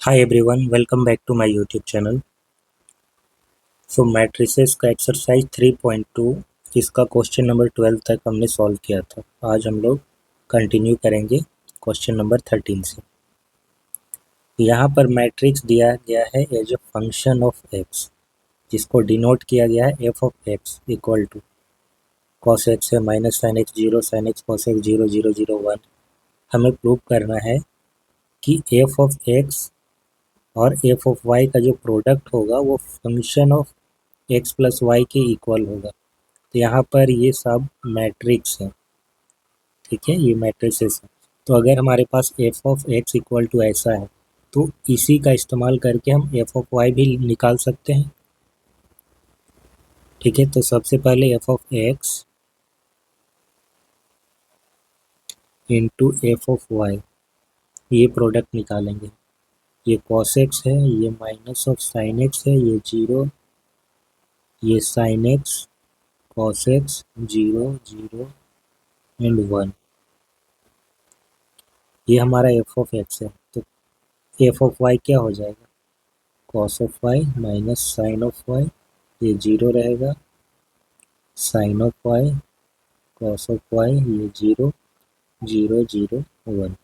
Hi everyone, welcome back to my YouTube channel. So matrices का exercise 3.2 इसका question number 12 तक हमने solve किया था। आज हम लोग कंटिन्यू करेंगे क्वेश्चन नंबर 13 से। यहाँ पर मैट्रिक्स दिया गया है as a function of X, जिसको डिनोट किया गया है F of X equal to cos x है minus sine X zero sine x cos X zero zero zero one. हमें प्रूव करना है कि एफ ऑफ एक्स और एफ ऑफ वाई का जो प्रोडक्ट होगा वो function of x plus Y के इक्वल होगा। तो यहाँ पर ये सब मैट्रिक्स है, ठीक है, ये मैट्रिसेस है। तो अगर हमारे पास F of X equal to ऐसा है तो इसी का इस्तेमाल करके हम एफ ऑफ वाई भी निकाल सकते हैं, ठीक है। तो सबसे पहले f of x into f of y, ये प्रोडक्ट निकालेंगे। ये कॉस एक्स है, ये माइनस ऑफ साइन एक्स है, ये जीरो, ये sine x cos X zero zero and one, ये हमारा एफ ऑफ एक्स है। तो एफ ऑफ वाई क्या हो जाएगा, cos of y minus sine of y, ये जीरो रहेगा, sine of y cos of y, ये जीरो जीरो जीरो वन।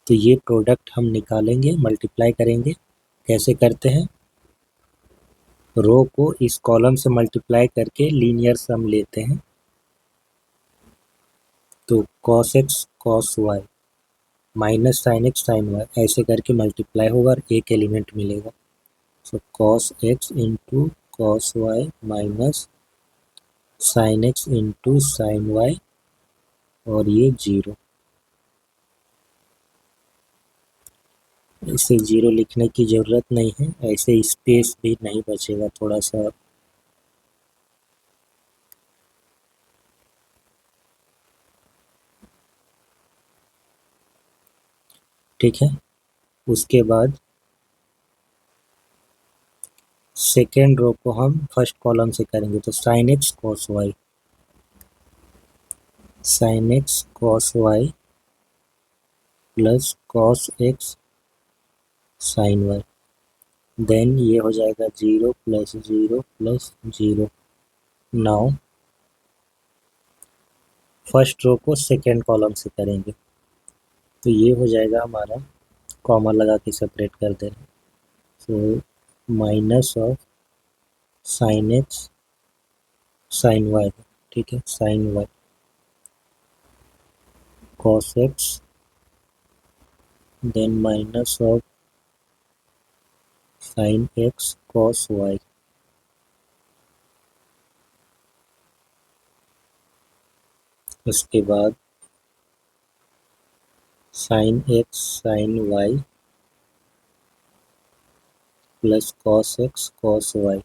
तो ये प्रोडक्ट हम निकालेंगे, मल्टीप्लाई करेंगे। कैसे करते हैं, रो को इस कॉलम से मल्टीप्लाई करके लीनियर सम लेते हैं। तो cos x cos y minus sine x sine y ऐसे करके मल्टीप्लाई होगा और एक एलिमेंट मिलेगा। So cos x into cos y minus sine x into sine y और ये जीरो। इसे जीरो लिखने की ज़रूरत नहीं है, ऐसे स्पेस भी नहीं बचेगा थोड़ा सा। ठीक है, उसके बाद सेकेंड रो को हम फर्स्ट कॉलम से करेंगे। तो sine x cos y, sine x cos y plus cos x sine y, then ये हो जाएगा zero plus zero plus zero. Now first row को सेकेंड कॉलम से करेंगे। तो ये हो जाएगा हमारा, कॉमा लगा के सेपरेट कर दे रहे हैं। So minus of sine x sine y, ठीक है, sine y cos x, then minus of sine x cos y, उसके बाद sine x sine y plus cos x cos y,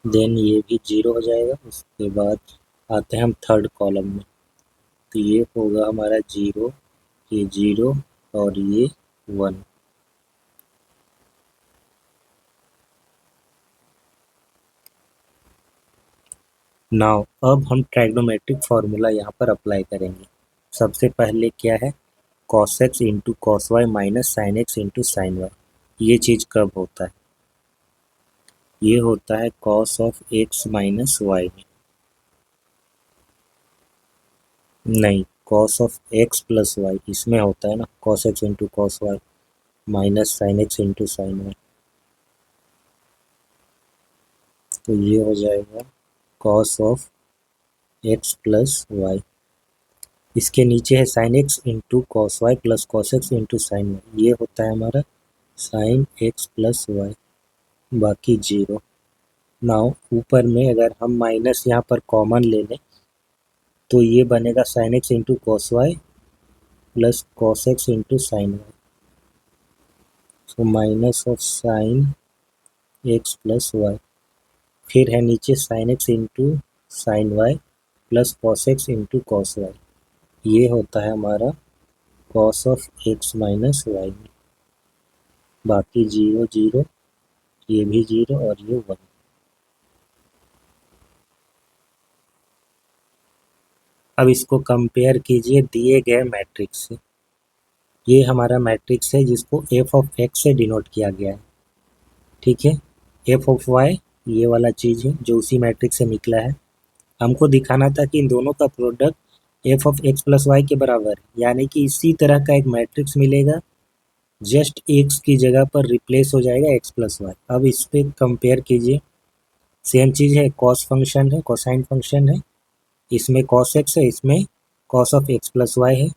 then ये भी जीरो हो जाएगा। उसके बाद आते हैं हम थर्ड कॉलम में। तो ये होगा हमारा जीरो, ये जीरो और ये वन। नाउ अब हम ट्राइग्नोमेट्रिक फार्मूला यहाँ पर अप्लाई करेंगे। सबसे पहले क्या है, cos x into cos y minus sine x into sine y. ये चीज़ कब होता है, ये होता है cos of x minus y में। नहीं, cos of x plus y इसमें होता है ना, cos x into cos y minus sine x into sine y. तो ये हो जाएगा cos of x plus y. इसके नीचे है sine x into cos y plus cos x into sine y, ये होता है हमारा साइन एक्स प्लस वाई, बाकी जीरो। नाउ ऊपर में अगर हम माइनस यहाँ पर कॉमन ले लें तो ये बनेगा sine x into cos y plus cos x into sine y. So minus of sine x plus y, फिर है नीचे sine x into sine y plus cos x into cos y, ये होता है हमारा cos of x minus y में, बाकी zero zero, ये भी जीरो और ये वन। अब इसको कंपेयर कीजिए दिए गए मैट्रिक्स से। ये हमारा मैट्रिक्स है जिसको एफ ऑफ एक्स से डिनोट किया गया है, ठीक है। एफ ऑफ वाई ये वाला चीज़ है जो उसी मैट्रिक्स से निकला है। हमको दिखाना था कि इन दोनों का product f of x plus Y के बराबर है, यानी कि इसी तरह का एक मैट्रिक्स मिलेगा, जस्ट एक्स की जगह पर रिप्लेस हो जाएगा एक्स प्लस वाई। अब इस पर कंपेयर कीजिए, सेम चीज़ है, कॉस फंक्शन है, कोसाइन फंक्शन है, इसमें कॉस एक्स है, इसमें cos of x plus y है,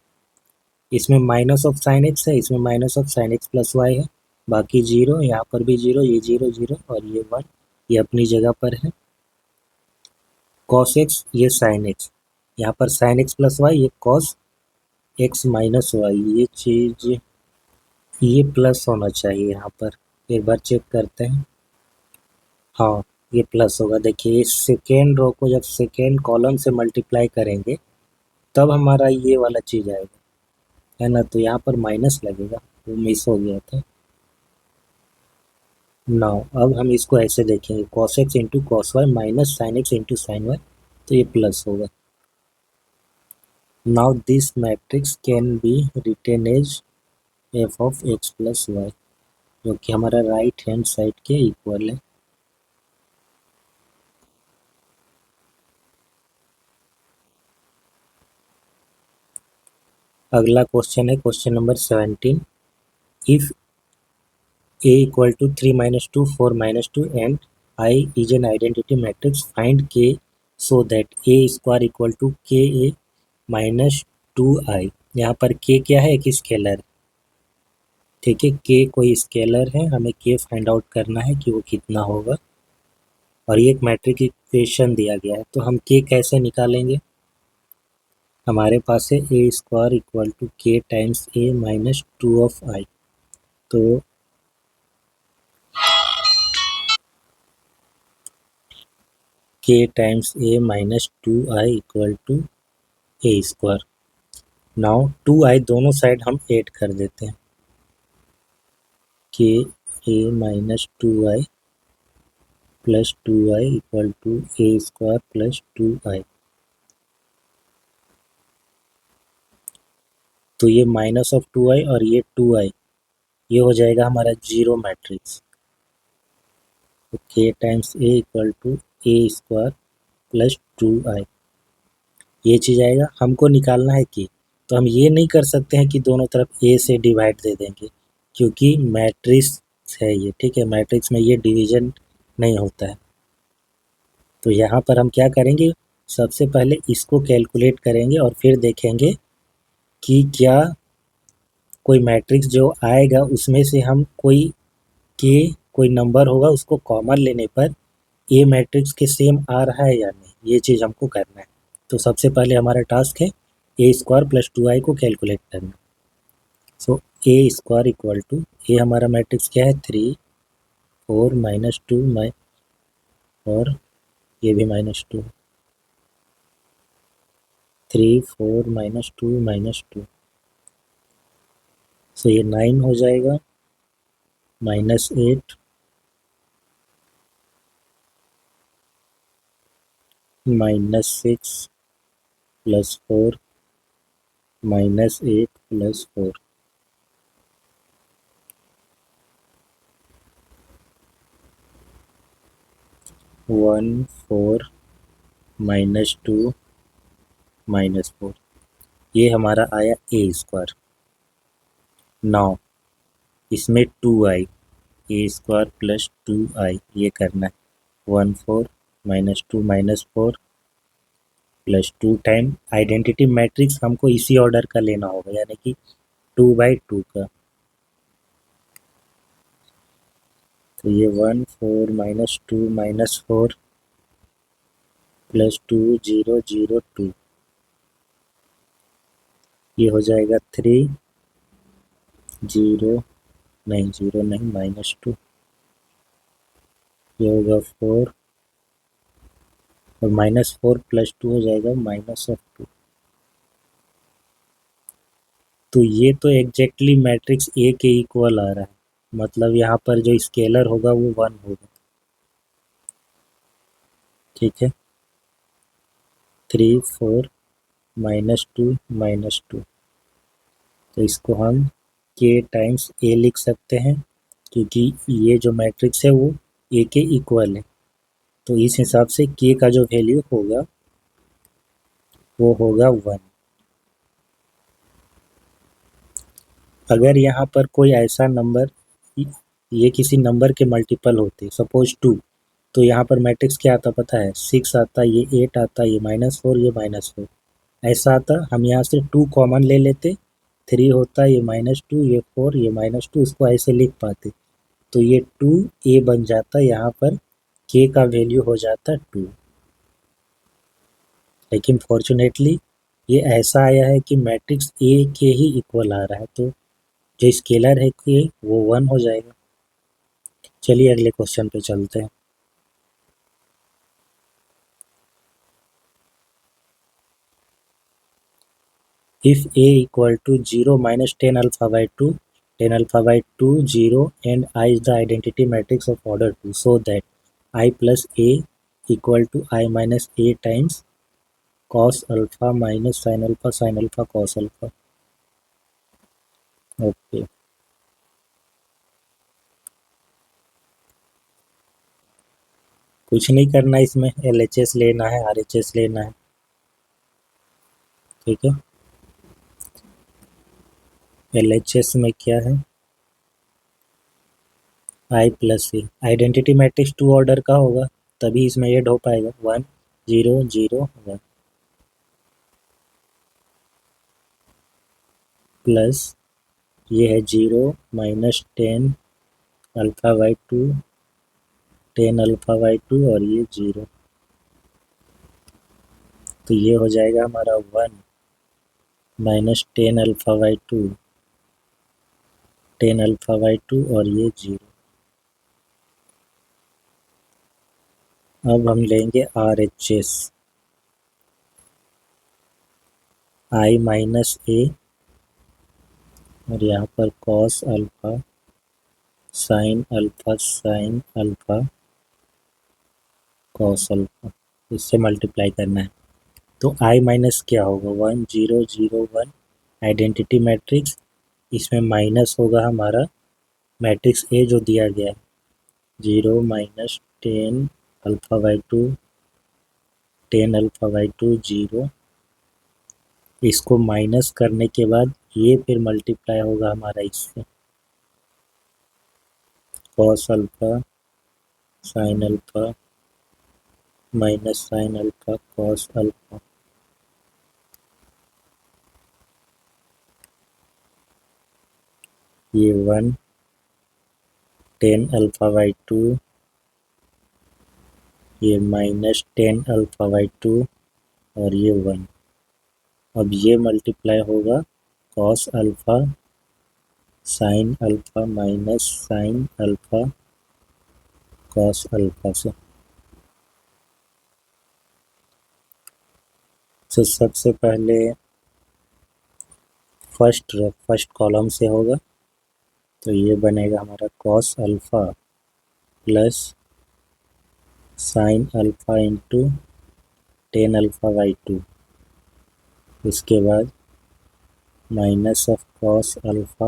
इसमें माइनस ऑफ साइन एक्स है, इसमें minus of sine x plus y है, बाकी जीरो, यहाँ पर भी जीरो, ये जीरो जीरो और ये वन, ये अपनी जगह पर है। कॉस एक्स ये साइन एक्स, यहाँ पर साइन एक्स प्लस वाई, ये कॉस एक्स माइनस वाई, ये चीज़ ये प्लस होना चाहिए यहाँ पर, एक बार चेक करते हैं। हाँ ये प्लस होगा, देखिए इस सेकेंड रो को जब सेकेंड कॉलम से मल्टीप्लाई करेंगे तब हमारा ये वाला चीज़ आएगा, है ना, तो यहाँ पर माइनस लगेगा, वो मिस हो गया था। नाउ अब हम इसको ऐसे देखेंगे, cos x into cos y minus sine x into sine y, तो ये प्लस होगा। Now this matrix can be written as f of x plus y, जो कि हमारा राइट हैंड साइड के इक्वल है। अगला क्वेश्चन है question number 17। If A equal to 3 minus 2, 4 minus 2 and I is an identity matrix, find K so that A square equal to KA minus 2I। यहाँ पर K क्या है, एक scalar, ठीक है, K कोई स्केलर है, हमें K फाइंड आउट करना है कि वो कितना होगा, और ये एक मैट्रिक इक्वेशन दिया गया है, तो हम K कैसे निकालेंगे। हमारे पास है A square equal to K times A minus 2 of I, तो K times A minus 2I equal to A square. Now 2I दोनों साइड हम ऐड कर देते हैं, K A minus 2I plus 2I equal to A square plus 2I। तो ये minus of 2I और ये 2I, ये हो जाएगा हमारा जीरो मैट्रिक्स, तो K times A equal to A square plus 2I, ये चीज़ आएगा। हमको निकालना है कि, तो हम ये नहीं कर सकते हैं कि दोनों तरफ A से डिवाइड दे देंगे, क्योंकि मैट्रिक्स है ये, ठीक है, मैट्रिक्स में ये डिवीजन नहीं होता है। तो यहाँ पर हम क्या करेंगे, सबसे पहले इसको कैलकुलेट करेंगे और फिर देखेंगे कि क्या कोई मैट्रिक्स जो आएगा उसमें से हम कोई नंबर होगा उसको कॉमन लेने पर ए मैट्रिक्स के सेम आ रहा है या नहीं, ये चीज़ हमको करना है। तो सबसे पहले हमारा टास्क है ए स्क्वायर प्लस 2I को कैलकुलेट करना। सो ए स्क्वायर इक्वल टू, ए हमारा मैट्रिक्स क्या है 3 4 माइनस 2 और ये भी माइनस 2, 3 4 माइनस 2 माइनस 2, सो ये 9 हो जाएगा, minus 8 minus 6 plus 4 minus 8 plus 4, 1 4 minus 2 minus 4, ये हमारा आया ए स्क्वायर। 9 इसमें 2I, ए स्क्वायर प्लस 2I ये करना है, 1 4 minus 2 minus 4 plus 2 time identity matrix हमको इसी ऑर्डर का लेना होगा, यानी कि 2/2 का, तो ये 1 4 माइनस 2 माइनस 4 प्लस 2 0 0 2, ये हो जाएगा 3 0 नहीं, 0 नहीं, माइनस 2, ये होगा 4 और माइनस 4 प्लस 2 हो जाएगा माइनस ऑफ 2। तो ये तो एग्जैक्टली मैट्रिक्स ए के इक्वल आ रहा है, मतलब यहाँ पर जो स्केलर होगा वो 1 होगा, ठीक है। 3 4 माइनस 2 माइनस 2, तो इसको हम के टाइम्स ए लिख सकते हैं, क्योंकि ये जो मैट्रिक्स है वो ए के इक्वल है। तो इस हिसाब से के का जो वैल्यू होगा वो होगा 1। अगर यहाँ पर कोई ऐसा नंबर, ये किसी नंबर के मल्टीपल होते, सपोज 2, तो यहाँ पर मैट्रिक्स क्या आता पता है, 6 आता, ये 8 आता, ये -4, ये -4 ऐसा आता। हम यहाँ से 2 कॉमन ले लेते, 3 होता, ये -2, ये 4, ये -2, इसको ऐसे लिख पाते। तो ये 2a बन जाता, यहाँ पर k का वैल्यू हो जाता 2। लेकिन फॉर्चुनेटली ये ऐसा आया है कि मैट्रिक्स ए के ही इक्वल आ रहा है, तो जो स्केलर है के वो 1 हो जाएगा। चलिए अगले क्वेश्चन पे चलते हैं। If a equal to 0 minus 10 alpha by 2, 10 alpha by 2, 0 and I is the identity matrix of order 2, so that I plus a equal to I minus a times cos alpha minus sin alpha cos alpha। Okay, कुछ नहीं करना, इसमें LHS लेना है, RHS लेना है, ठीक है। LHS में क्या है, I plus A, identity matrix 2 order का होगा तभी इसमें ऐड हो पाएगा, 1 0 0 1 प्लस ये है 0 minus 10 alpha by 2, 10 alpha by 2 और ये 0, तो ये हो जाएगा हमारा 1 minus 10 alpha by 2, 10 alpha by 2 और ये 0। अब हम लेंगे RHS, I माइनस ए और यहाँ पर cos alpha sine alpha cos alpha, इससे मल्टीप्लाई करना है। तो I माइनस क्या होगा, 1 0 0 1 आइडेंटिटी मैट्रिक्स, इसमें माइनस होगा हमारा मैट्रिक्स ए जो दिया गया है, 0 minus 10 alpha by 2, 10 alpha by 2 0, इसको माइनस करने के बाद ये फिर मल्टीप्लाई होगा हमारा इससे, cos alpha sine alpha minus sine alpha cos alpha. ये 1 10 अल्फा बाई 2, ये माइनस 10 अल्फा बाई 2 और ये 1। अब ये मल्टीप्लाई होगा cos alpha sine alpha minus sine alpha cos alpha से। तो सबसे पहले फर्स्ट कॉलम से होगा, तो ये बनेगा हमारा cos alpha plus sign alpha into 10 alpha by 2, इसके बाद minus of cos alpha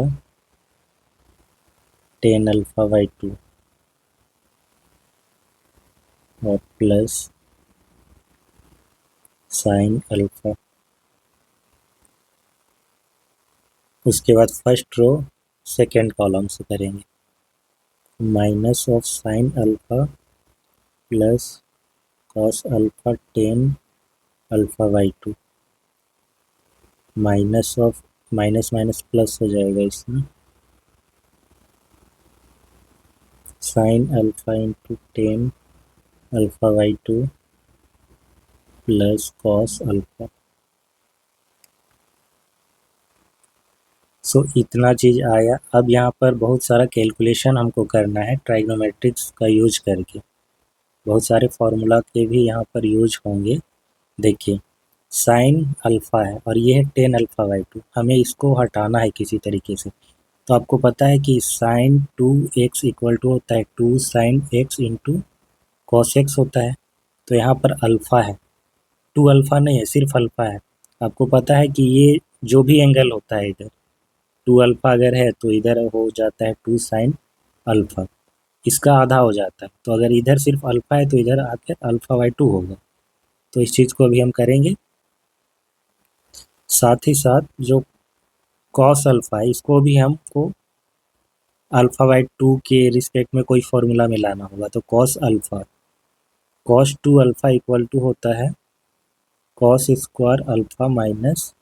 10 alpha by 2 और प्लस साइन अल्फा। उसके बाद फर्स्ट रो सेकेंड कॉलम से करेंगे, minus of sine alpha plus cos alpha 10 alpha by 2, minus of minus minus plus हो जाएगा इसमें, sine alpha into 10 alpha by 2 plus cos alpha. So इतना चीज़ आया। अब यहाँ पर बहुत सारा कैलकुलेशन हमको करना है ट्राइग्नोमेट्रिक्स का यूज करके, बहुत सारे फार्मूला के भी यहाँ पर यूज होंगे। देखिए साइन अल्फ़ा है और ये है 10 अल्फ़ा बाई 2, हमें इसको हटाना है किसी तरीके से। तो आपको पता है कि साइन 2x इक्वल टू होता है 2 sine x into cos x होता है। तो यहाँ पर अल्फ़ा है, 2 अल्फ़ा नहीं है, सिर्फ अल्फ़ा है। आपको पता है कि ये जो भी एंगल होता है इधर, टू अल्फ़ा अगर है तो इधर हो जाता है टू साइन अल्फ़ा, इसका आधा हो जाता है। तो अगर इधर सिर्फ अल्फ़ा है तो इधर आकर अल्फ़ा बाई टू होगा। तो इस चीज़ को अभी हम करेंगे। साथ ही साथ जो कॉस अल्फ़ा है इसको भी हमको अल्फ़ा बाई टू के रिस्पेक्ट में कोई फॉर्मूला में लाना होगा। तो cos alpha, cos two alpha equal to होता है cos square alpha minus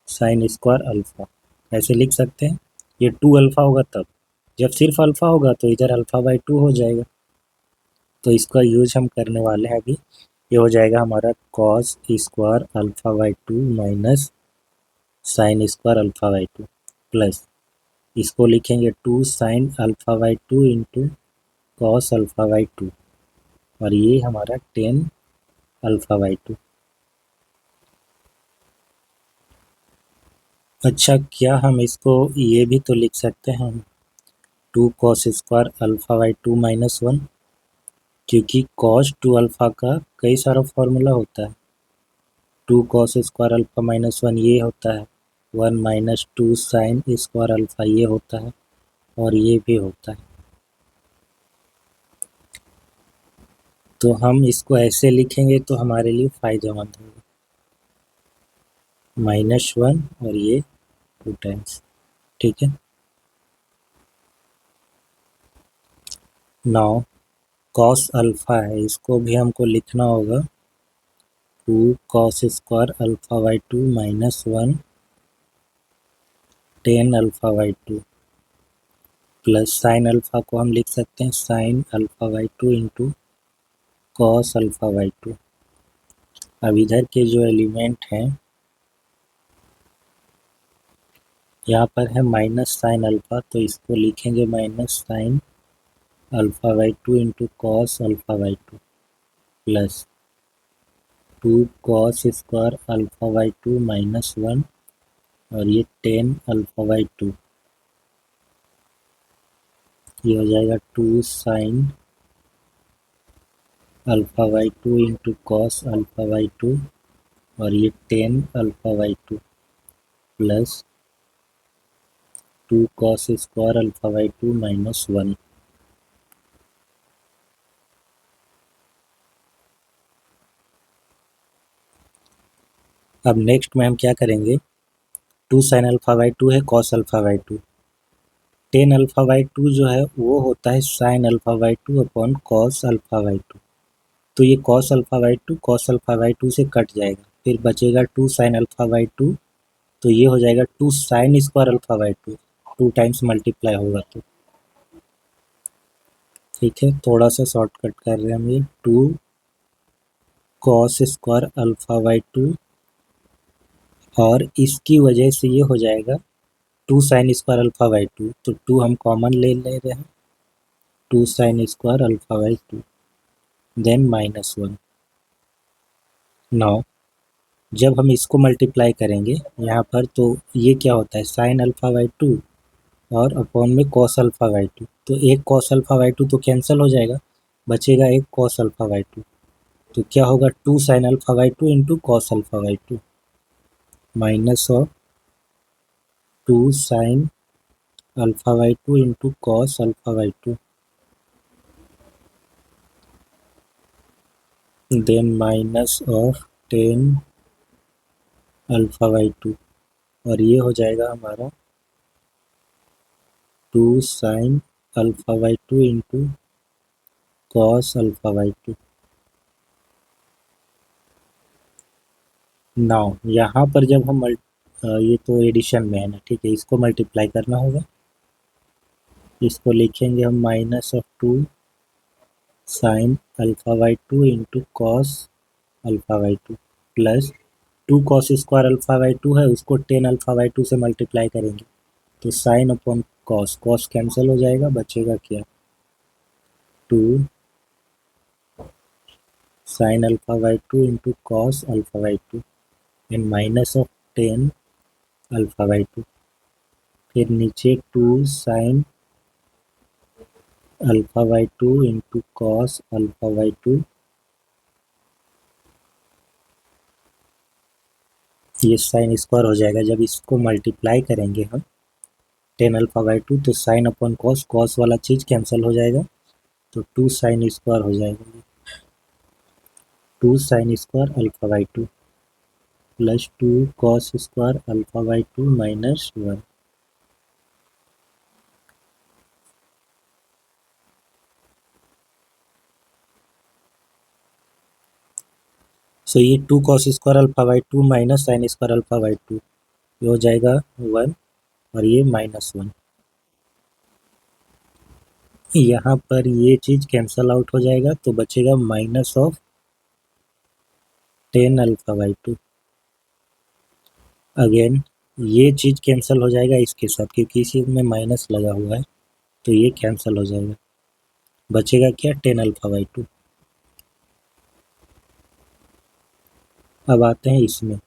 sine square alpha, ऐसे लिख सकते हैं। ये टू अल्फ़ा होगा तब, जब सिर्फ अल्फ़ा होगा तो इधर अल्फ़ा बाई टू हो जाएगा। तो इसका यूज हम करने वाले हैं अभी। ये हो जाएगा हमारा cos square alpha by two minus sine square alpha by two, plus इसको लिखेंगे two sine alpha by two into cos alpha by two, और ये हमारा टेन अल्फ़ा बाई टू। अच्छा, क्या हम इसको ये भी तो लिख सकते हैं, two cos square alpha by two minus one, क्योंकि कॉस टू अल्फ़ा का कई सारा फॉर्मूला होता है। Two cos square alpha minus one ये होता है, one minus two sine square alpha ये होता है, और ये भी होता है। तो हम इसको ऐसे लिखेंगे तो हमारे लिए फ़ायदेमंद होगा, माइनस वन और ये टू टाइम्स, ठीक है। नाउ कॉस अल्फ़ा है, इसको भी हमको लिखना होगा two cos square alpha by two minus one tan alpha by two, plus sine alpha को हम लिख सकते हैं sine alpha by two into cos alpha by two. अब इधर के जो एलिमेंट हैं, यहाँ पर है माइनस साइन अल्फ़ा, तो इसको लिखेंगे minus sine alpha by two into cos alpha by two, plus two cos square alpha by two minus one, और ये टेन अल्फ़ा बाई टू, ये हो जाएगा two sine alpha by two into cos alpha by two, और ये tan alpha by two, plus two cos square alpha by two minus one. अब next में हम क्या करेंगे, two sine alpha by two है cos alpha by two, tan alpha by two जो है वो होता है sine alpha by two upon cos alpha by two. तो ये cos alpha by two cos alpha by two से कट जाएगा, फिर बचेगा two sine alpha by two, तो ये हो जाएगा two sine square alpha by two, two times multiply होगा तो, ठीक है। थोड़ा सा शॉर्टकट कर रहे हैं हम, ये two cos square alpha by two, और इसकी वजह से ये हो जाएगा two sine square alpha by two, तो टू हम कॉमन ले ले रहे हैं, two sine square alpha by two, then minus one. Now जब हम इसको मल्टीप्लाई करेंगे यहाँ पर, तो ये क्या होता है साइन अल्फ़ा बाई टू और अपॉन में कॉस अल्फ़ा बाई टू, तो एक कॉस अल्फ़ा बाई टू तो कैंसिल हो जाएगा, बचेगा एक कॉस अल्फ़ा बाई टू। तो क्या होगा two sine alpha by two into cos alpha by two, minus of two sine alpha by two into cos alpha by two, then minus of tan alpha by two, और ये हो जाएगा हमारा two sine alpha by two into cos alpha by two. Now यहाँ पर जब हम ये तो एडिशन में है ना, ठीक है, इसको मल्टीप्लाई करना होगा, इसको लिखेंगे हम minus of two sine alpha by two into cos alpha by two, plus two cos square alpha by two है, उसको टेन अल्फ़ा बाई टू से मल्टीप्लाई करेंगे, तो sine upon cos, cos cancel हो जाएगा, बचेगा क्या two sine alpha by two into cos alpha by two, and minus of tan alpha by two, फिर नीचे two sine alpha by two into cos alpha by two, ये sign square हो जाएगा, जब इसको मल्टीप्लाई करेंगे हम टेन अल्फा बाई टू, तो साइन अपॉन कॉस, कॉस वाला चीज़ कैंसिल हो जाएगा, तो टू साइन स्क्वायर हो जाएगा, two sine square alpha by two plus two cos square alpha by two minus one. So ये two cos square alpha by two minus sine square alpha by two, ये हो जाएगा one और ये minus one. यहाँ पर ये चीज़ cancel out हो जाएगा, तो बचेगा minus of ten alpha by to. Again ये चीज़ कैंसिल हो जाएगा इसके साथ, क्योंकि इसी में माइनस लगा हुआ है, तो ये कैंसिल हो जाएगा, बचेगा क्या, टेन अल्फा बाई टू। अब आते हैं इसमें,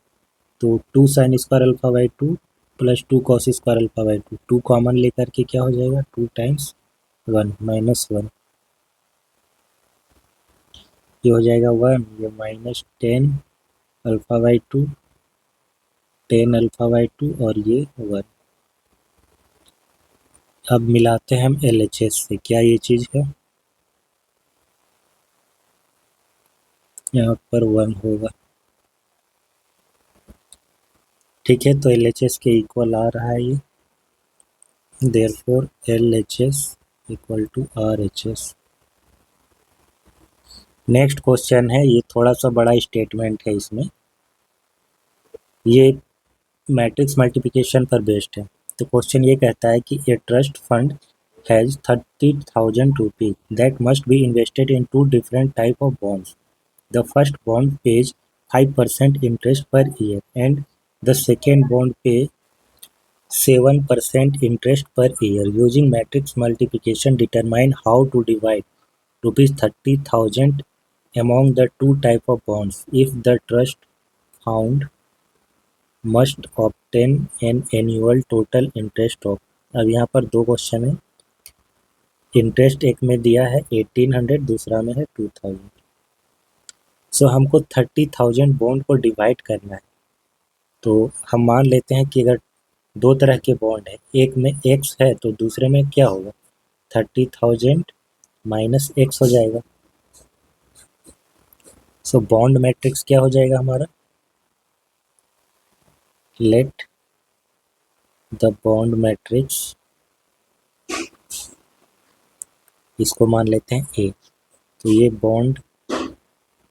तो two sine square alpha by two plus two cos square alpha by two, two common लेकर के क्या हो जाएगा, two times one minus one, ये हो जाएगा वन, ये minus tan alpha by two, tan alpha by two और ये वन। अब मिलाते हैं हम एल एच एस से, क्या ये चीज़ है, यहाँ पर वन होगा, ठीक है, तो एल एच एस के इक्वल आ रहा है ये, therefore L H S equal to R H S. Next question है, ये थोड़ा सा बड़ा स्टेटमेंट है, इसमें ये मैट्रिक्स मल्टीप्लिकेशन पर बेस्ड है। तो क्वेश्चन ये कहता है कि a trust fund has 30,000 rupees that must be invested in two different type of bonds. The first bond pays 5% interest per year and the second bond pay 7% interest per year. Using matrix multiplication, determine how to divide rupees 30,000 among the two type of bonds. If the trust fund must obtain an annual total interest of, अब यहाँ पर दो question है, interest एक में दिया है 1800, दूसरा में है 2000। सो हमको 30,000 बॉन्ड को डिवाइड करना है, तो हम मान लेते हैं कि अगर दो तरह के बॉन्ड है, एक में एक्स है तो दूसरे में क्या होगा, 30,000 माइनस एक्स हो जाएगा। सो बॉन्ड मैट्रिक्स क्या हो जाएगा हमारा, लेट द बॉन्ड मैट्रिक्स, इसको मान लेते हैं ए, तो ये बॉन्ड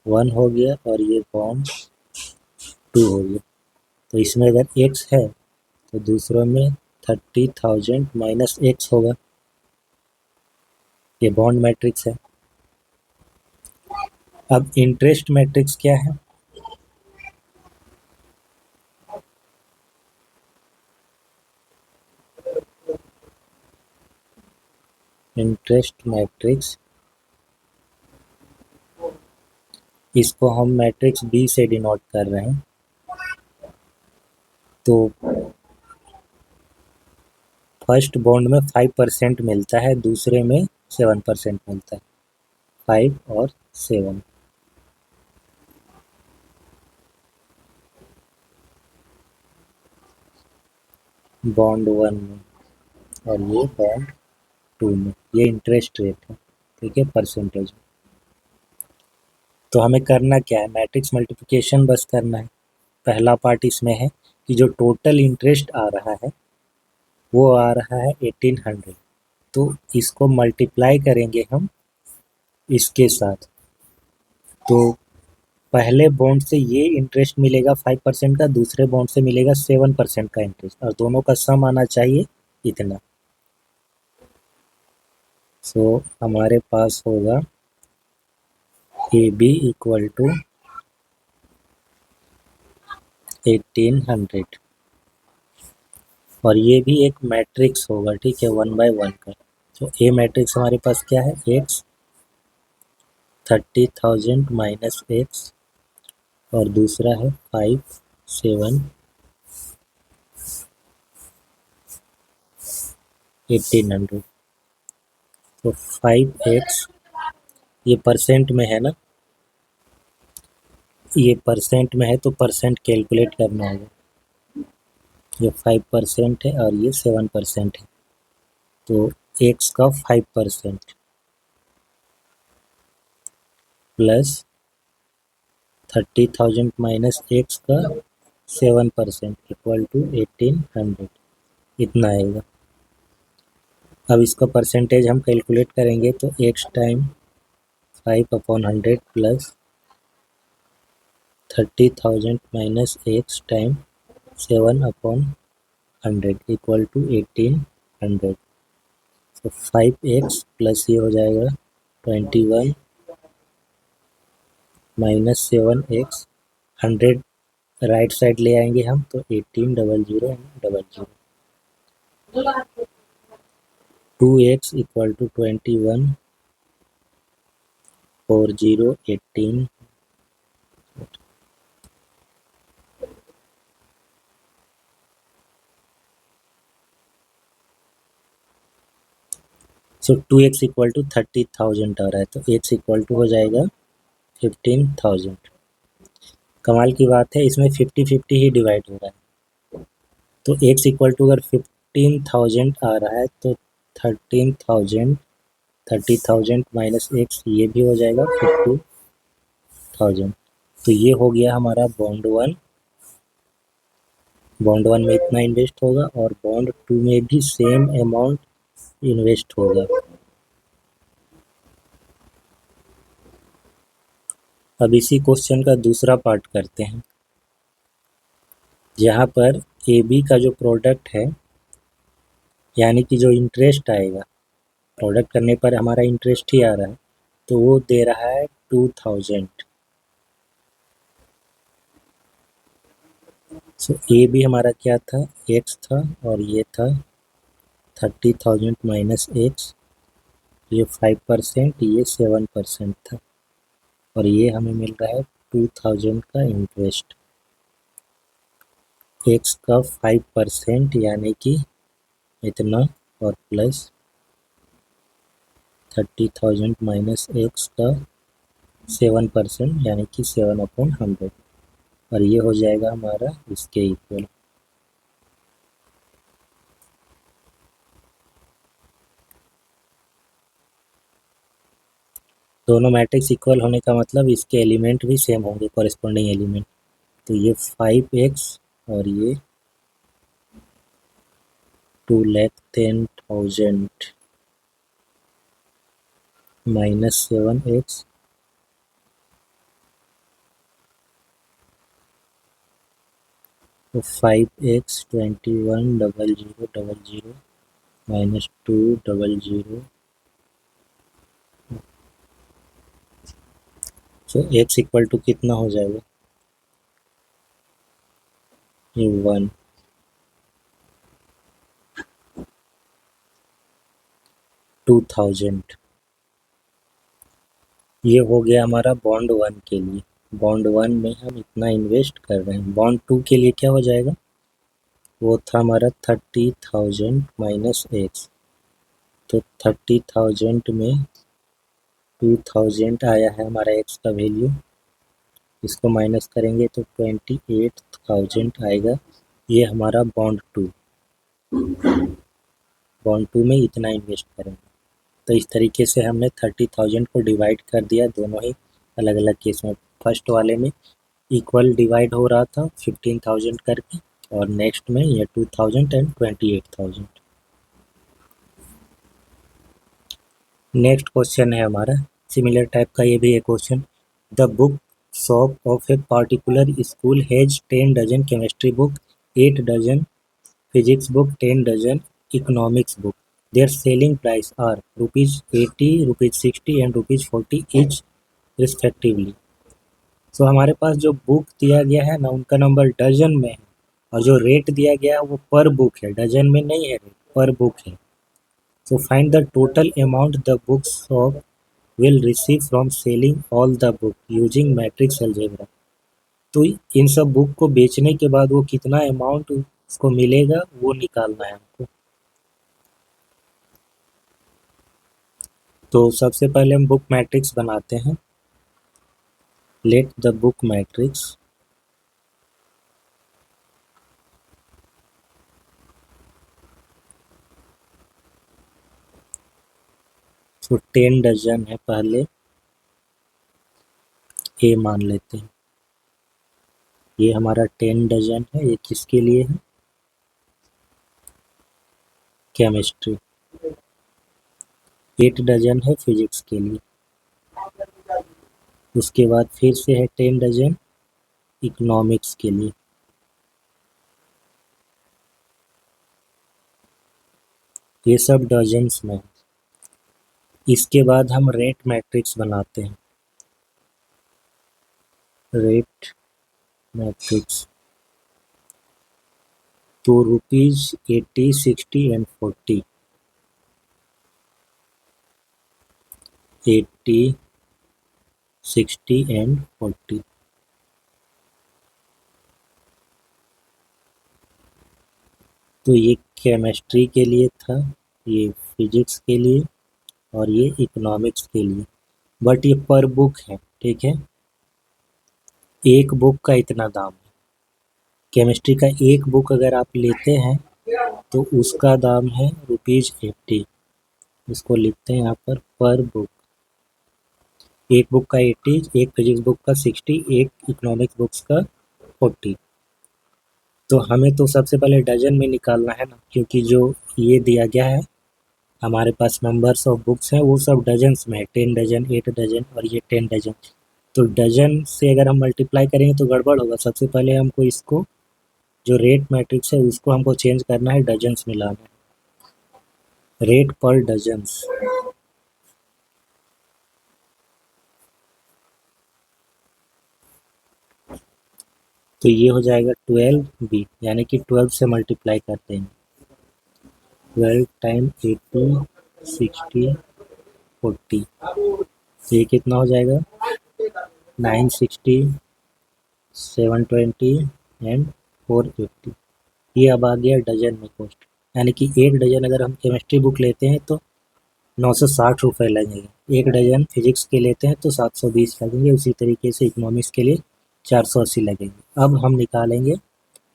वन हो गया और ये बॉन्ड टू हो गया। तो इसमें अगर एक्स है तो दूसरों में 30,000 माइनस एक्स होगा, ये बॉन्ड मैट्रिक्स है। अब इंटरेस्ट मैट्रिक्स क्या है, इंटरेस्ट मैट्रिक्स, इसको हम मैट्रिक्स बी से डिनोट कर रहे हैं। तो फर्स्ट बॉन्ड में 5% मिलता है, दूसरे में 7% मिलता है, 5 और 7। बॉन्ड वन में और ये बॉन्ड टू में, ये इंटरेस्ट रेट है, ठीक है, परसेंटेज। तो हमें करना क्या है, मैट्रिक्स मल्टीप्लिकेशन बस करना है। पहला पार्ट इसमें है कि जो टोटल इंटरेस्ट आ रहा है वो आ रहा है 1800, तो इसको मल्टीप्लाई करेंगे हम इसके साथ, तो पहले बॉन्ड से ये इंटरेस्ट मिलेगा 5% का, दूसरे बॉन्ड से मिलेगा 7% का इंटरेस्ट, और दोनों का सम आना चाहिए इतना। सो हमारे पास होगा ए बी इक्वल टू 1800, और ये भी एक मैट्रिक्स होगा, ठीक है, 1 बाय 1 का। तो ए मैट्रिक्स हमारे पास क्या है, एक्स 30,000 माइनस एक्स, और दूसरा है 5 7 1800। तो 5x, ये परसेंट में है ना, ये परसेंट में है तो परसेंट कैलकुलेट करना होगा, ये 5% है और ये 7% है, तो x का 5% प्लस 30,000 माइनस x का 7% इक्वल टू 1800, इतना आएगा। अब इसका परसेंटेज हम कैलकुलेट करेंगे तो x time 5/100 plus 30,000 minus x time 7/100 equal to 1800। तो 5x प्लस ये हो जाएगा 21 माइनस 7x, 100 राइट साइड ले आएंगे हम तो 1800 2x equal to 21 4018। So 2x equal to 30,000 आ रहा है, तो x इक्वल टू हो जाएगा 15,000। कमाल की बात है, इसमें 50-50 ही डिवाइड हो रहा है, तो x इक्वल टू अगर 15,000 आ रहा है तो 13,000, 30,000 माइनस x ये भी हो जाएगा 50,000। तो ये हो गया हमारा बॉन्ड वन। बॉन्ड वन में इतना इन्वेस्ट होगा और बॉन्ड टू में भी सेम अमाउंट इन्वेस्ट होगा। अब इसी क्वेश्चन का दूसरा पार्ट करते हैं, जहाँ पर ए बी का जो प्रोडक्ट है, यानी कि जो इंटरेस्ट आएगा, प्रोडक्ट करने पर हमारा इंटरेस्ट ही आ रहा है, तो वो दे रहा है 2000। सो ए बी हमारा क्या था, एक्स था और ये था 30,000 माइनस एक्स, ये 5%, ये 7% था, और ये हमें मिल रहा है 2000 का इंटरेस्ट। एक्स का 5% यानी कि इतना, और प्लस 30,000 माइनस एक्स का 7% यानी कि 7/100, और ये हो जाएगा हमारा इसके इक्वल। दोनों मैट्रिक्स इक्वल होने का मतलब इसके एलिमेंट भी सेम होंगे, कॉरेस्पॉन्डिंग एलिमेंट। तो ये 5x और ये 2,10,000 माइनस 7x, तो 5x 21,000 minus 2,000। So x equal to कितना हो जाएगा, ये 1। टू थाउजेंड, ये हो गया हमारा बॉन्ड वन के लिए। बॉन्ड वन में हम इतना इन्वेस्ट कर रहे हैं। बॉन्ड टू के लिए क्या हो जाएगा, वो था हमारा 30,000 माइनस एक्स, तो 30,000 में 2,000 आया है हमारा एक्स का वैल्यू, इसको माइनस करेंगे तो 28,000 आएगा। ये हमारा बॉन्ड टू। बॉन्ड टू में इतना इन्वेस्ट करेंगे। तो इस तरीके से हमने 30,000 को डिवाइड कर दिया दोनों ही अलग अलग केस में। फर्स्ट वाले में इक्वल डिवाइड हो रहा था 15,000 करके, और नेक्स्ट में ये 2,000 एंड 28,000। नेक्स्ट क्वेश्चन है हमारा सिमिलर टाइप का, ये भी एक question. The book shop of a particular school has 10 dozen chemistry book, 8 dozen physics book, 10 dozen economics book. Their selling price are ₹80, ₹60 and ₹40 each respectively. So हमारे पास जो book दिया गया है ना, उनका नंबर डजन में है, और जो रेट दिया गया है वो पर बुक है, डजन में नहीं है, पर बुक है। So find the total amount the book shop will receive from selling all the book using matrix algebra. तो इन सब बुक को बेचने के बाद वो कितना अमाउंट उसको मिलेगा, वो निकालना है हमको। तो सबसे पहले हम बुक मैट्रिक्स बनाते हैं। लेट द बुक मैट्रिक्स तो 10 डजन है, पहले ए मान लेते हैं। ये हमारा 10 डजन है, ये किसके लिए है? केमिस्ट्री। 8 डजन है फिजिक्स के लिए। उसके बाद फिर से है 10 डजन इकोनॉमिक्स के लिए। ये सब डजन्स में है। इसके बाद हम रेट मैट्रिक्स बनाते हैं। रेट मैट्रिक्स तो रुपीज 80, 60 एंड 40। 80, 60 एंड 40। तो ये केमिस्ट्री के लिए था, ये फिजिक्स के लिए, और ये इकोनॉमिक्स के लिए। बट ये पर बुक है, ठीक है। एक बुक का इतना दाम है। केमिस्ट्री का एक बुक अगर आप लेते हैं तो उसका दाम है ₹80। इसको लिखते हैं यहाँ पर बुक। एक बुक का 80, एक फिजिक्स बुक का 60, एक इकोनॉमिक्स बुक्स का 40। तो हमें तो सबसे पहले डजन में निकालना है ना, क्योंकि जो ये दिया गया है हमारे पास नंबर्स ऑफ बुक्स हैं वो सब डजन्स में है। 10 डजन, 8 डजन और ये 10 डजन। तो डजन से अगर हम मल्टीप्लाई करेंगे तो गड़बड़ होगा। सबसे पहले हमको इसको, जो रेट मैट्रिक्स है उसको हमको चेंज करना है, डजन्स में लाना है। रेट पर डजन्स। तो ये हो जाएगा 12B, यानी कि 12 से मल्टीप्लाई करते हैं। 12 टाइम 80, 60, 40। तो ये कितना हो जाएगा? 960, 720 एंड 480। ये अब आ गया डजन में कॉस्ट। यानी कि एक डजन अगर हम केमिस्ट्री बुक लेते हैं तो 960 रुपये लगेंगे। एक डजन फिजिक्स के लेते हैं तो 720 लगेंगे। उसी तरीके से इकोनॉमिक्स के लिए 480 लगेंगे। अब हम निकालेंगे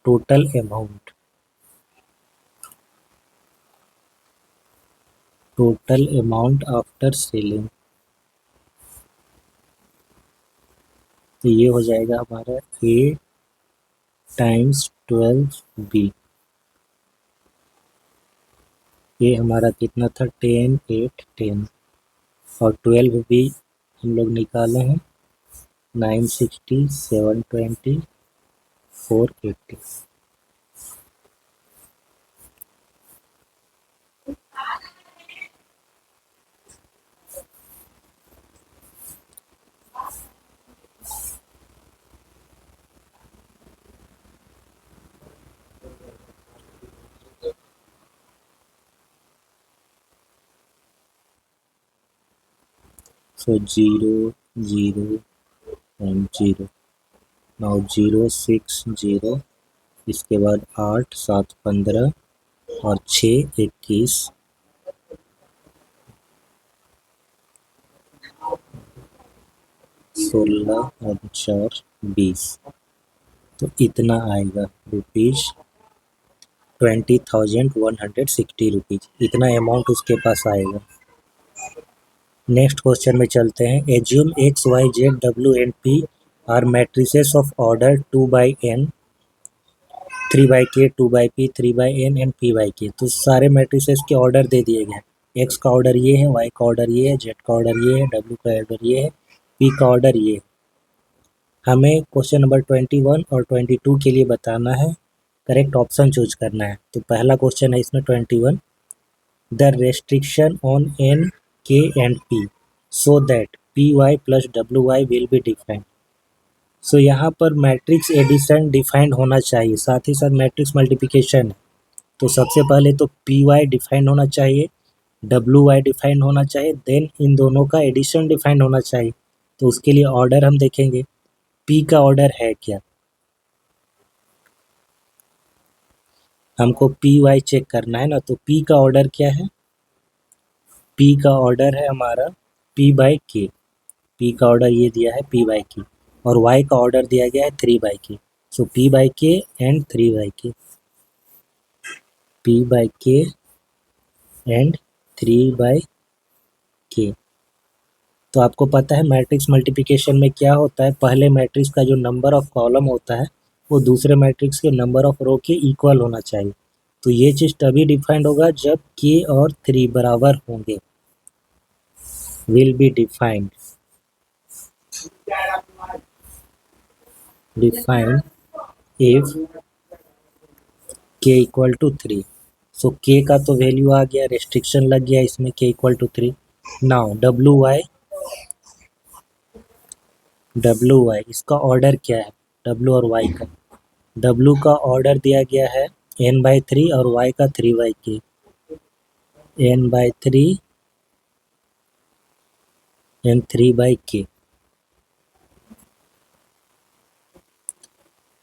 total amount. Total amount after selling. तो ये हो जाएगा हमारा A टाइम्स 12B। ये हमारा कितना था? 10, 8, 10। और 12B हम लोग निकाले हैं 960, 720, 480। So 0, 0 and 0। now 0, 6, 0। इसके बाद 8, 7, 15 और 6, 21। 16 और 4, 20। तो इतना आएगा ₹20,160। इतना अमाउंट उसके पास आएगा। नेक्स्ट क्वेश्चन में चलते हैं। Assume X, Y, Z, W and P are matrices of order 2/n, 3/k, 2/p, 3/n and p/k। तो सारे मैट्रिसेस के ऑर्डर दे दिए गए हैं। एक्स का ऑर्डर ये है, वाई का ऑर्डर ये है, जेड का ऑर्डर ये है, डब्ल्यू का ऑर्डर ये है, पी का ऑर्डर ये है। हमें क्वेश्चन नंबर 21 और 22 के लिए बताना है, करेक्ट ऑप्शन चूज करना है। तो पहला क्वेश्चन है इसमें 21। The restriction on N, K and P so that P Y plus W Y will be defined. So यहाँ पर मैट्रिक्स एडिशन डिफाइंड होना चाहिए, साथ ही साथ मैट्रिक्स मल्टीप्लिकेशन है। तो सबसे पहले तो पी वाई डिफाइंड होना चाहिए, डब्ल्यू वाई डिफाइंड होना चाहिए, देन इन दोनों का एडिशन डिफाइंड होना चाहिए। तो उसके लिए ऑर्डर हम देखेंगे, पी का ऑर्डर है क्या। हमको पी वाई चेक करना है ना, तो पी का ऑर्डर क्या है? पी का ऑर्डर है हमारा p/k। पी का ऑर्डर ये दिया है p/k, और y का ऑर्डर दिया गया है 3/k। So p/k and 3/k। p/k and 3/k। के। तो आपको पता है मैट्रिक्स मल्टीप्लिकेशन में क्या होता है, पहले मैट्रिक्स का जो नंबर ऑफ कॉलम होता है वो दूसरे मैट्रिक्स के नंबर ऑफ रो के इक्वल होना चाहिए। तो ये चीज़ तभी डिफाइंड होगा जब k और 3 बराबर होंगे, will be defined if k equal to 3। So k का तो वैल्यू आ गया, रेस्ट्रिक्शन लग गया इसमें k equal to 3। Now WY इसका ऑर्डर क्या है, W और Y का। W का ऑर्डर दिया गया है n/3 और Y का 3/k, n/3 and 3/k।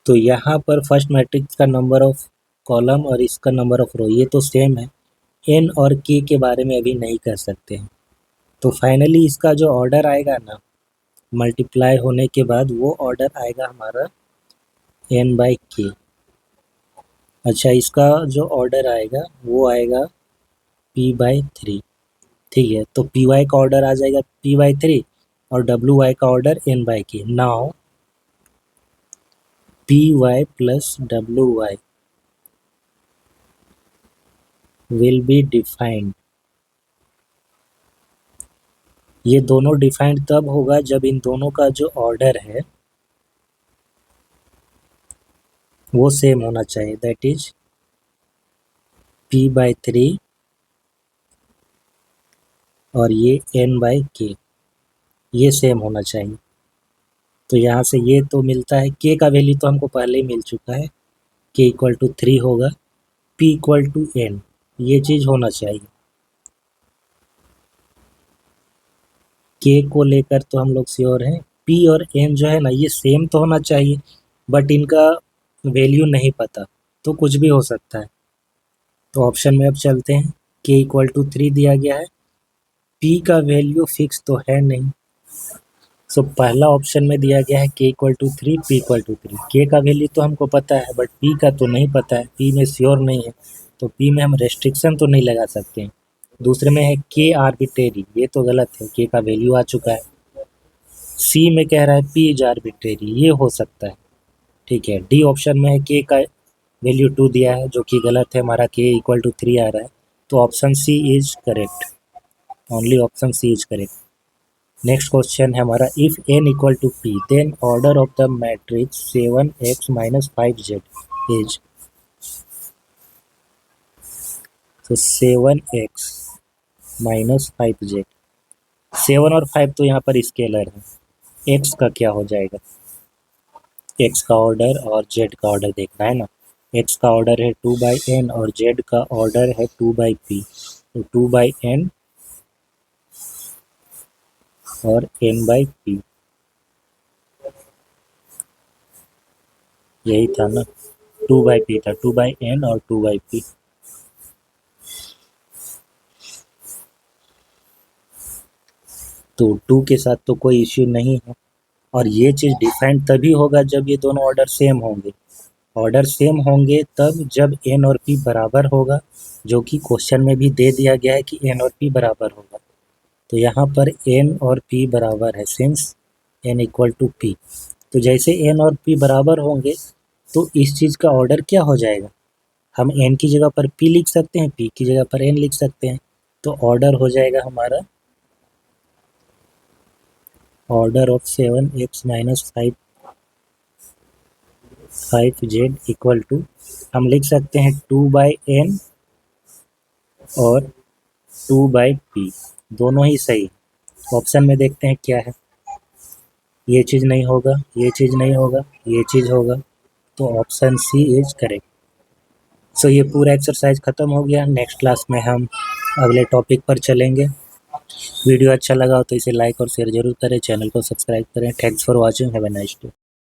तो यहाँ पर फर्स्ट मैट्रिक्स का नंबर ऑफ कॉलम और इसका नंबर ऑफ रो ये तो सेम है, n और k के बारे में अभी नहीं कर सकते हैं। तो फाइनली इसका जो ऑर्डर आएगा ना, मल्टीप्लाई होने के बाद वो ऑर्डर आएगा हमारा n/k। अच्छा, इसका जो ऑर्डर आएगा वो आएगा p/3। ठीक है, तो py का ऑर्डर आ जाएगा p/3 और wy का order n/k। Now py plus wy will be defined. ये दोनों डिफाइंड तब होगा जब इन दोनों का जो ऑर्डर है वो सेम होना चाहिए, दैट इज p/3 और ये n/k ये सेम होना चाहिए। तो यहाँ से ये तो मिलता है, k का वैल्यू तो हमको पहले ही मिल चुका है, k इक्वल टू 3 होगा, p इक्वल टू n ये चीज़ होना चाहिए। k को लेकर तो हम लोग श्योर हैं, p और n जो है ना ये सेम तो होना चाहिए, बट इनका वैल्यू नहीं पता, तो कुछ भी हो सकता है। तो ऑप्शन में अब चलते हैं, k इक्वल टू 3 दिया गया है, p का वैल्यू फिक्स तो है नहीं। सो पहला ऑप्शन में दिया गया है k equal to 3, p equal to 3। k का वैल्यू तो हमको पता है बट p का तो नहीं पता है, p में श्योर नहीं है, तो p में हम रेस्ट्रिक्शन तो नहीं लगा सकते हैं। दूसरे में है k आर्बिट्रेरी, ये तो गलत है, k का वैल्यू आ चुका है। c में कह रहा है p इज आर्बिट्रेरी, ये हो सकता है। ठीक है, डी ऑप्शन में है k का वैल्यू 2 दिया है जो कि गलत है, हमारा k इक्वल टू 3 आ रहा है, तो option C is correct, only option C is correct. Next question है हमारा, if n equal to p then order of the matrix 7x minus 5z is. तो 7x माइनस 5z, 7 और 5 तो यहाँ पर स्केलर है, x का क्या हो जाएगा, x का ऑर्डर और z का ऑर्डर देखना है ना। x का ऑर्डर है 2/n और z का ऑर्डर है 2/p, तो 2/n और n/p यही था ना, 2/p था, 2/n और 2/p। तो 2 के साथ तो कोई इश्यू नहीं है, और ये चीज़ डिफाइंड तभी होगा जब ये दोनों ऑर्डर सेम होंगे। ऑर्डर सेम होंगे तब जब n और p बराबर होगा, जो कि क्वेश्चन में भी दे दिया गया है कि n और p बराबर होगा। तो यहाँ पर n और p बराबर है, since n equal to p। तो जैसे n और p बराबर होंगे तो इस चीज़ का ऑर्डर क्या हो जाएगा, हम n की जगह पर p लिख सकते हैं, p की जगह पर n लिख सकते हैं। तो ऑर्डर हो जाएगा हमारा order of 7x minus 5z equal to, हम लिख सकते हैं 2/n और 2/p, दोनों ही सही। ऑप्शन में देखते हैं क्या है, ये चीज़ नहीं होगा, ये चीज़ नहीं होगा, ये चीज़ होगा, तो ऑप्शन सी इज करेक्ट। सो ये पूरा एक्सरसाइज ख़त्म हो गया। नेक्स्ट क्लास में हम अगले टॉपिक पर चलेंगे। वीडियो अच्छा लगा हो तो इसे लाइक और शेयर जरूर करें, चैनल को सब्सक्राइब करें। Thanks for watching, have a nice day.